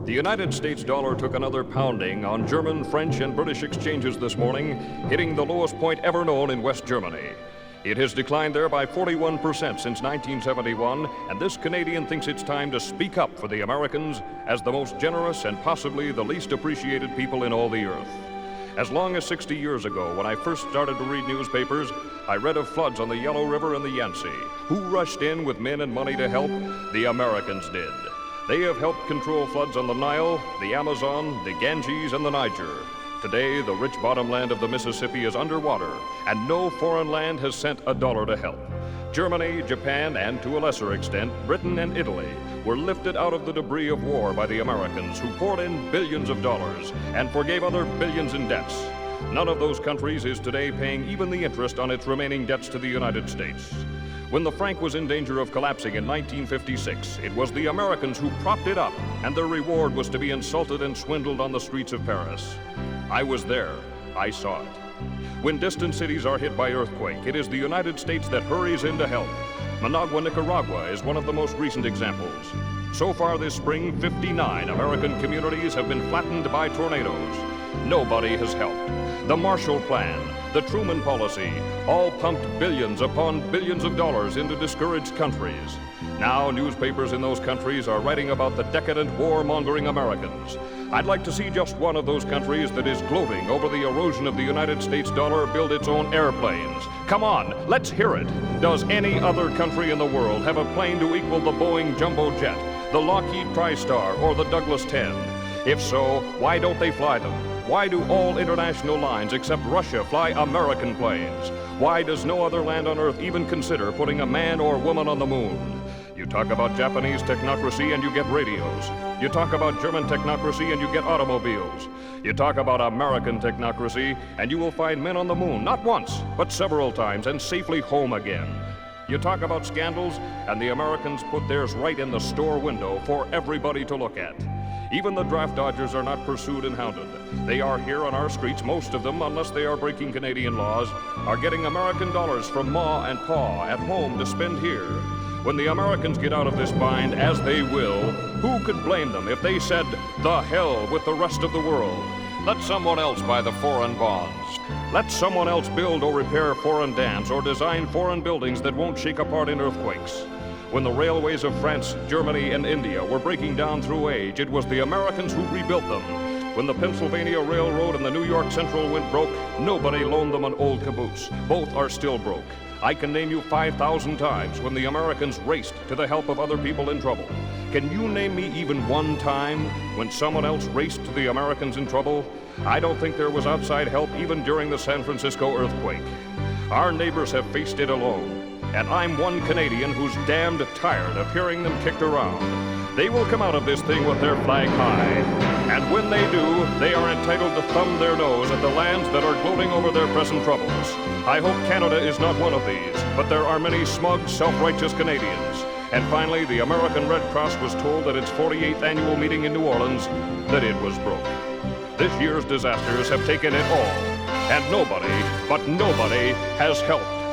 The United States dollar took another pounding on German, French, and British exchanges this morning, hitting the lowest point ever known in West Germany. It has declined there by 41% since 1971, and this Canadian thinks it's time to speak up for the Americans as the most generous and possibly the least appreciated people in all the earth. As long as 60 years ago, when I first started to read newspapers, I read of floods on the Yellow River and the Yangtze. Who rushed in with men and money to help? The Americans did. They have helped control floods on the Nile, the Amazon, the Ganges, and the Niger. Today, the rich bottomland of the Mississippi is underwater, and no foreign land has sent a dollar to help. Germany, Japan, and to a lesser extent, Britain and Italy were lifted out of the debris of war by the Americans, who poured in billions of dollars and forgave other billions in debts. None of those countries is today paying even the interest on its remaining debts to the United States. When the franc was in danger of collapsing in 1956, it was the Americans who propped it up, and their reward was to be insulted and swindled on the streets of Paris. I was there. I saw it. When distant cities are hit by earthquake, it is the United States that hurries in to help. Managua, Nicaragua is one of the most recent examples. So far this spring, 59 American communities have been flattened by tornadoes. Nobody has helped. The Marshall Plan, the Truman Policy, all pumped billions upon billions of dollars into discouraged countries. Now newspapers in those countries are writing about the decadent, war-mongering Americans. I'd like to see just one of those countries that is gloating over the erosion of the United States dollar build its own airplanes. Come on, let's hear it. Does any other country in the world have a plane to equal the Boeing Jumbo Jet, the Lockheed TriStar, or the Douglas 10? If so, why don't they fly them? Why do all international lines except Russia fly American planes? Why does no other land on Earth even consider putting a man or woman on the moon? You talk about Japanese technocracy and you get radios. You talk about German technocracy and you get automobiles. You talk about American technocracy and you will find men on the moon, not once, but several times, and safely home again. You talk about scandals and the Americans put theirs right in the store window for everybody to look at. Even the draft dodgers are not pursued and hounded. They are here on our streets, most of them, unless they are breaking Canadian laws, are getting American dollars from Ma and Pa at home to spend here. When the Americans get out of this bind, as they will, who could blame them if they said, the hell with the rest of the world? Let someone else buy the foreign bonds. Let someone else build or repair foreign dams or design foreign buildings that won't shake apart in earthquakes. When the railways of France, Germany, and India were breaking down through age, it was the Americans who rebuilt them. When the Pennsylvania Railroad and the New York Central went broke, nobody loaned them an old caboose. Both are still broke. I can name you 5,000 times when the Americans raced to the help of other people in trouble. Can you name me even one time when someone else raced to the Americans in trouble? I don't think there was outside help even during the San Francisco earthquake. Our neighbors have faced it alone. And I'm one Canadian who's damned tired of hearing them kicked around. They will come out of this thing with their flag high. And when they do, they are entitled to thumb their nose at the lands that are gloating over their present troubles. I hope Canada is not one of these, but there are many smug, self-righteous Canadians. And finally, the American Red Cross was told at its 48th annual meeting in New Orleans that it was broke. This year's disasters have taken it all. And nobody, but nobody, has helped.